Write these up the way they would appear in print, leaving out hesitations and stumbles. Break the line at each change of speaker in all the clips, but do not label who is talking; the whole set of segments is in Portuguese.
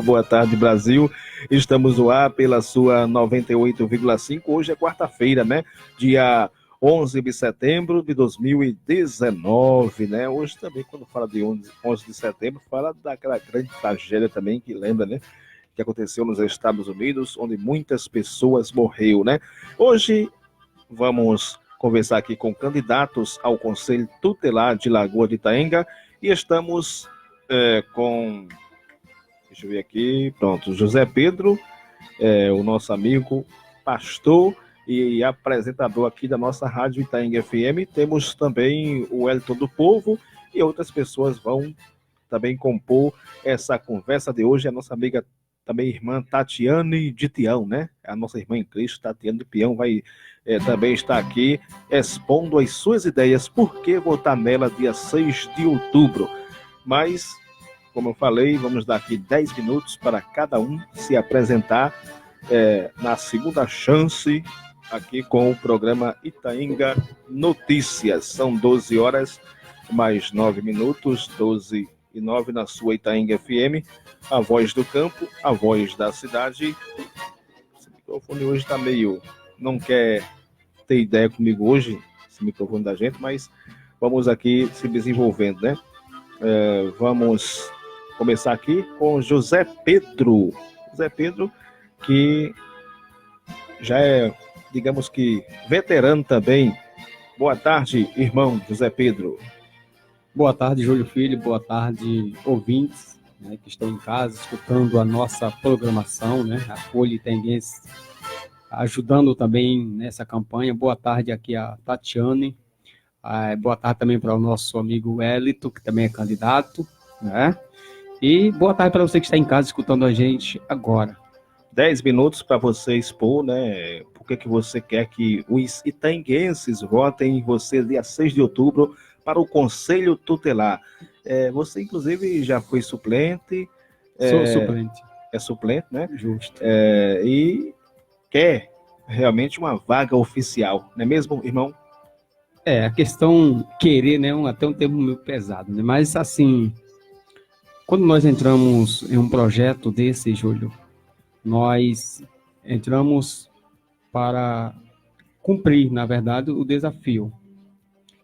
Boa tarde, Brasil. Estamos no ar pela sua 98,5. Hoje é quarta-feira, né? Dia 11 de setembro de 2019, né? Hoje também, quando fala de 11 de setembro, fala daquela grande tragédia também, que lembra, né? Que aconteceu nos Estados Unidos, onde muitas pessoas morreram, né? Hoje vamos conversar aqui com candidatos ao Conselho Tutelar de Lagoa de Itaenga e estamos com... Deixa eu ver aqui, pronto, José Pedro, o nosso amigo, pastor e apresentador aqui da nossa Rádio Itaenga FM. Temos também o Wellington do Povo e outras pessoas vão também compor essa conversa de hoje. A nossa amiga, também irmã Tatiane de Tião, né? A nossa irmã em Cristo, Tatiane de Tião, vai também estar aqui expondo as suas ideias, por que votar nela dia 6 de outubro. Mas... como eu falei, vamos dar aqui 10 minutos para cada um se apresentar na segunda chance aqui com o programa Itaenga Notícias. São 12 horas mais 9 minutos, 12 e 9 na sua Itaenga FM, a voz do campo, a voz da cidade. Esse microfone hoje está meio... não quer ter ideia comigo hoje, esse microfone da gente, mas vamos aqui se desenvolvendo, né? Vamos... começar aqui com José Pedro. José Pedro, que já é, digamos que, veterano também. Boa tarde, irmão José Pedro.
Boa tarde, Júlio Filho. Boa tarde, ouvintes, né, que estão em casa escutando a nossa programação, né, a Folha Itaenguense, ajudando também nessa campanha. Boa tarde aqui a Tatiane. Boa tarde também para o nosso amigo Wellington, que também é candidato, né? E boa tarde para você que está em casa escutando a gente agora.
10 minutos para você expor, né? Por que você quer que os itaenguenses votem em você dia 6 de outubro para o Conselho Tutelar. Você, inclusive, já foi suplente.
Sou suplente.
É suplente, né?
Justo.
E quer realmente uma vaga oficial, não é mesmo, irmão?
A questão querer, né? Até um termo meio pesado, né? Mas, assim... quando nós entramos em um projeto desse, Júlio, nós entramos para cumprir, na verdade, o desafio.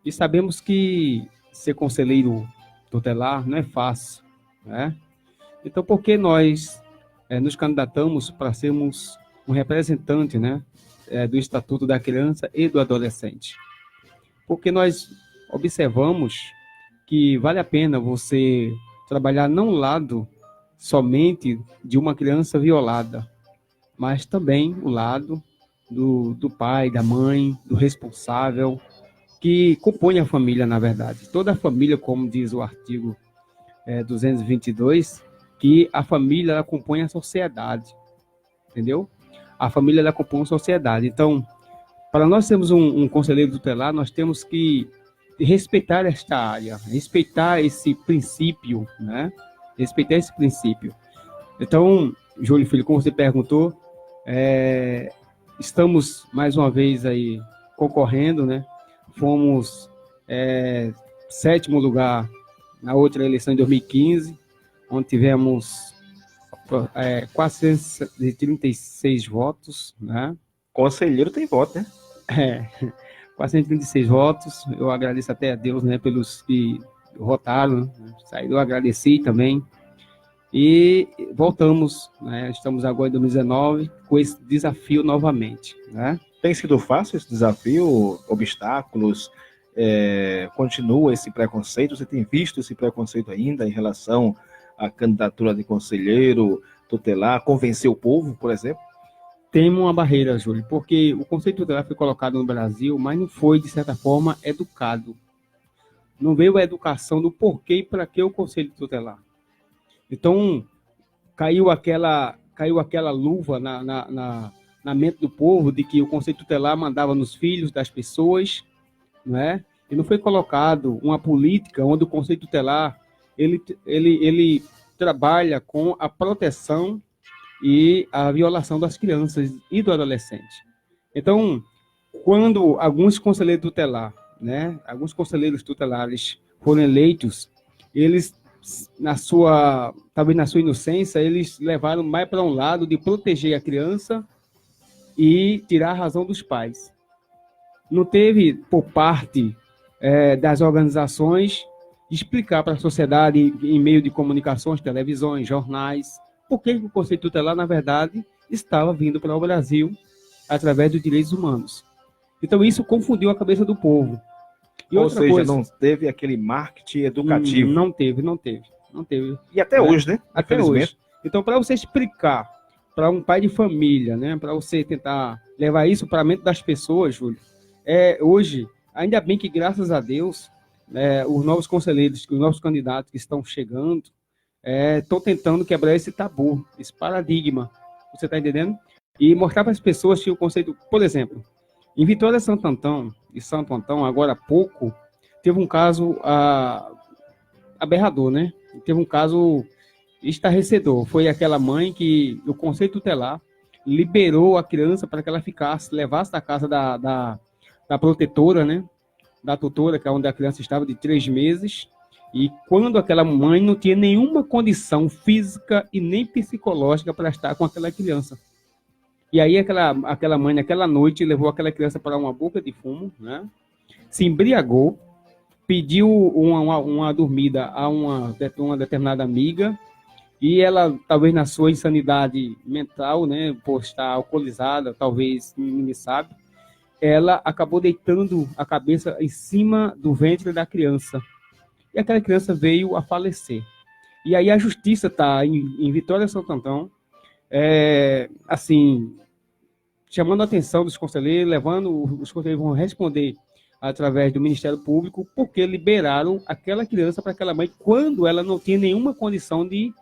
E sabemos que ser conselheiro tutelar não é fácil, né? Então, por que nós nos candidatamos para sermos um representante, né, do Estatuto da Criança e do Adolescente? Porque nós observamos que vale a pena você... trabalhar não o lado somente de uma criança violada, mas também o lado do pai, da mãe, do responsável, que compõe a família, na verdade. Toda a família, como diz o artigo 222, que a família ela compõe a sociedade, entendeu? A família ela compõe a sociedade. Então, para nós termos um conselheiro tutelar, nós temos que respeitar esta área, respeitar esse princípio, né? Respeitar esse princípio. Então, Júlio Filho, como você perguntou, estamos mais uma vez aí concorrendo, né? Fomos 7º lugar na outra eleição em 2015, onde tivemos 436 votos, né?
Conselheiro tem voto, né?
436 votos, eu agradeço até a Deus, né, pelos que votaram, né? Eu agradeci também, e voltamos, né, estamos agora em 2019, com esse desafio novamente, né?
Tem sido fácil esse desafio, obstáculos, continua esse preconceito, você tem visto esse preconceito ainda em relação à candidatura de conselheiro tutelar, convencer o povo, por exemplo?
Tem uma barreira, Júlio, porque o conceito tutelar foi colocado no Brasil, mas não foi, de certa forma, educado. Não veio a educação do porquê e para que o conselho tutelar. Então, caiu aquela luva na mente do povo de que o conselho tutelar mandava nos filhos das pessoas, né? E não foi colocado uma política onde o conselho tutelar ele trabalha com a proteção e a violação das crianças e do adolescente. Então, quando alguns conselheiros tutelares, né, alguns conselheiros tutelares foram eleitos, eles talvez na sua inocência, eles levaram mais para um lado de proteger a criança e tirar a razão dos pais. Não teve, por parte das organizações, explicar para a sociedade, em meio de comunicações, televisões, jornais, por que o conceito tutelar, na verdade, estava vindo para o Brasil através dos direitos humanos. Então, isso confundiu a cabeça do povo. E
Ou seja, não teve aquele marketing educativo.
Não teve.
E até hoje, né?
Até hoje. Então, para você explicar para um pai de família, né, para você tentar levar isso para a mente das pessoas, Júlio, hoje, ainda bem que, graças a Deus, os novos conselheiros, os novos candidatos que estão chegando, estão tentando quebrar esse tabu, esse paradigma, você está entendendo? E mostrar para as pessoas que o conceito, por exemplo, em Vitória Santo Antão, agora há pouco, teve um caso aberrador, né? Teve um caso estarrecedor. Foi aquela mãe que o conceito tutelar liberou a criança para que ela levasse da casa da protetora, né? Da tutora, que é onde a criança estava, de 3 meses. E quando aquela mãe não tinha nenhuma condição física e nem psicológica para estar com aquela criança. E aí aquela mãe, naquela noite, levou aquela criança para uma boca de fumo, né? Se embriagou, pediu uma dormida a uma determinada amiga, e ela, talvez na sua insanidade mental, né, por estar alcoolizada, talvez, ninguém sabe, ela acabou deitando a cabeça em cima do ventre da criança. E aquela criança veio a falecer. E aí a justiça está em Vitória Santo Antão, assim, chamando a atenção dos conselheiros, os conselheiros vão responder através do Ministério Público, porque liberaram aquela criança para aquela mãe quando ela não tinha nenhuma condição de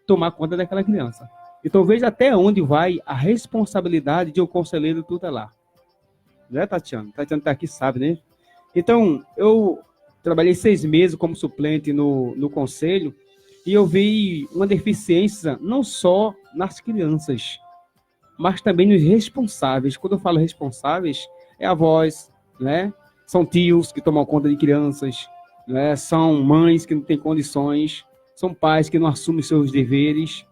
tomar conta daquela criança. Então veja até onde vai a responsabilidade de um conselheiro tutelar. Não é, Tatiana? Tatiana está aqui, sabe, né? Então, eu trabalhei 6 meses como suplente no conselho, e eu vi uma deficiência não só nas crianças, mas também nos responsáveis. Quando eu falo responsáveis, avós, né? São tios que tomam conta de crianças, né? São mães que não têm condições, são pais que não assumem seus deveres.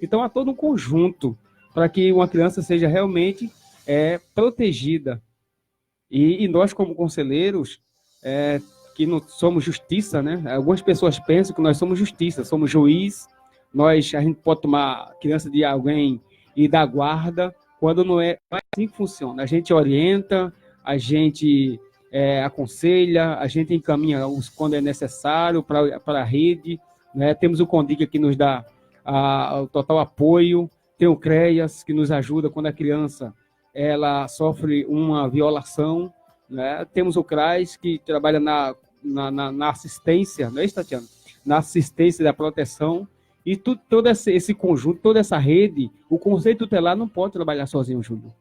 Então, há todo um conjunto para que uma criança seja realmente protegida. E nós, como conselheiros, que não somos justiça, né? Algumas pessoas pensam que nós somos justiça, somos juiz, a gente pode tomar a criança de alguém e dar guarda, quando não é assim que funciona. A gente orienta, a gente aconselha, a gente encaminha quando é necessário para a rede, né? Temos o CONDIC que nos dá o total apoio, tem o CREAS que nos ajuda quando a criança ela sofre uma violação, né? Temos o CRAS que trabalha na assistência, não é isso, Tatiana? Na assistência da proteção, e todo esse conjunto, toda essa rede, o conselho tutelar não pode trabalhar sozinho, Júlio.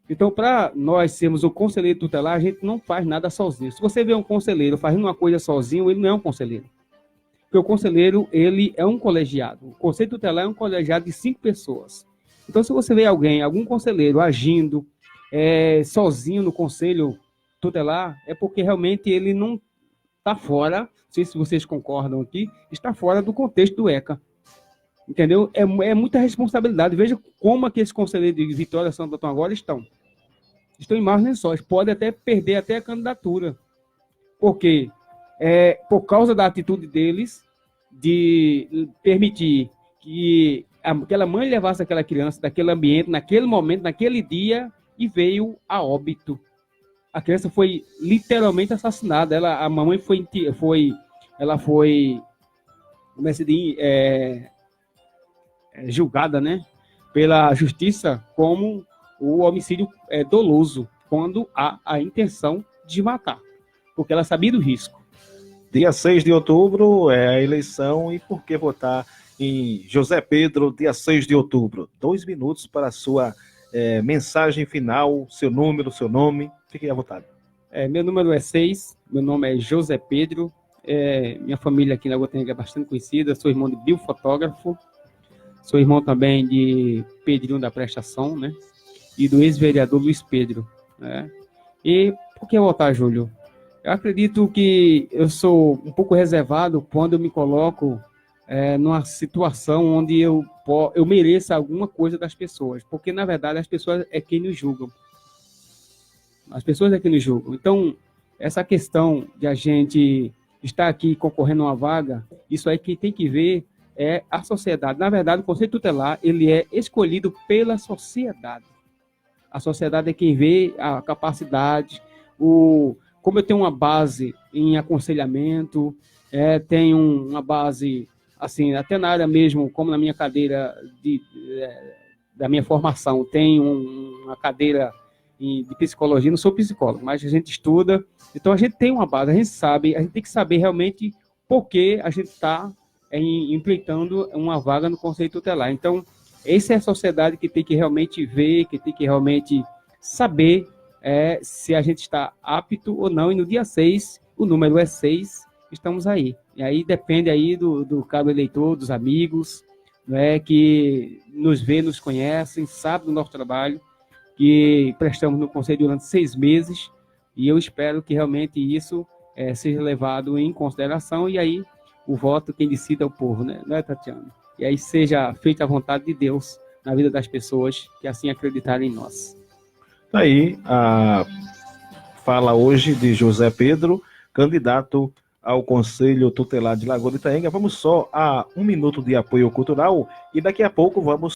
Então, para nós sermos o conselheiro tutelar, a gente não faz nada sozinho. Se você vê um conselheiro fazendo uma coisa sozinho, ele não é um conselheiro. Porque o conselheiro, ele é um colegiado. O conselho tutelar é um colegiado de 5 pessoas. Então, se você vê algum conselheiro agindo sozinho no conselho tutelar, é porque realmente ele não está fora, não sei se vocês concordam aqui, está fora do contexto do ECA. Entendeu? É muita responsabilidade. Veja como aqueles conselheiros de Vitória Santo Antão agora estão em maus lençóis. Podem até perder até a candidatura. Porque por causa da atitude deles de permitir que aquela mãe levasse aquela criança daquele ambiente, naquele momento, naquele dia, e veio a óbito. A criança foi literalmente assassinada. A mamãe foi como é que se diz, julgada, né, pela justiça como o homicídio doloso, quando há a intenção de matar, porque ela sabia do risco.
Dia 6 de outubro é a eleição, e por que votar em José Pedro, dia 6 de outubro? 2 minutos para a sua mensagem final, seu número, seu nome, fique à vontade.
Meu número é 6, meu nome é José Pedro, minha família aqui na Guatenga é bastante conhecida, sou irmão de biofotógrafo, sou irmão também de Pedrinho da Prestação, né? E do ex-vereador Luiz Pedro, né? E por que votar, Júlio? Eu acredito que eu sou um pouco reservado quando eu me coloco numa situação onde eu mereça alguma coisa das pessoas, porque na verdade as pessoas é quem nos julgam. As pessoas é quem nos julgam. Então, essa questão de a gente estar aqui concorrendo a uma vaga, isso aí que tem que ver é a sociedade. Na verdade, o Conselho Tutelar, ele é escolhido pela sociedade. A sociedade é quem vê a capacidade, como eu tenho uma base em aconselhamento, tenho uma base, assim, até na área mesmo, como na minha cadeira da minha formação, tenho uma cadeira de psicologia, não sou psicólogo, mas a gente estuda, então a gente tem uma base, a gente sabe, a gente tem que saber realmente por que a gente está empleitando uma vaga no Conselho Tutelar. Então, essa é a sociedade que tem que realmente ver, que tem que realmente saber se a gente está apto ou não, e no dia 6, o número é 6, estamos aí. E aí depende aí do cabo eleitor, dos amigos, né, que nos vê, nos conhecem, sabe do nosso trabalho, que prestamos no Conselho durante 6 meses, e eu espero que realmente isso seja levado em consideração, e aí o voto, quem decide é o povo, né, Tatiana? E aí seja feita a vontade de Deus na vida das pessoas que assim acreditarem em nós.
Aí, a fala hoje de José Pedro, candidato ao Conselho Tutelar de Lagoa de Itaenga. Vamos só a 1 minuto de apoio cultural e daqui a pouco vamos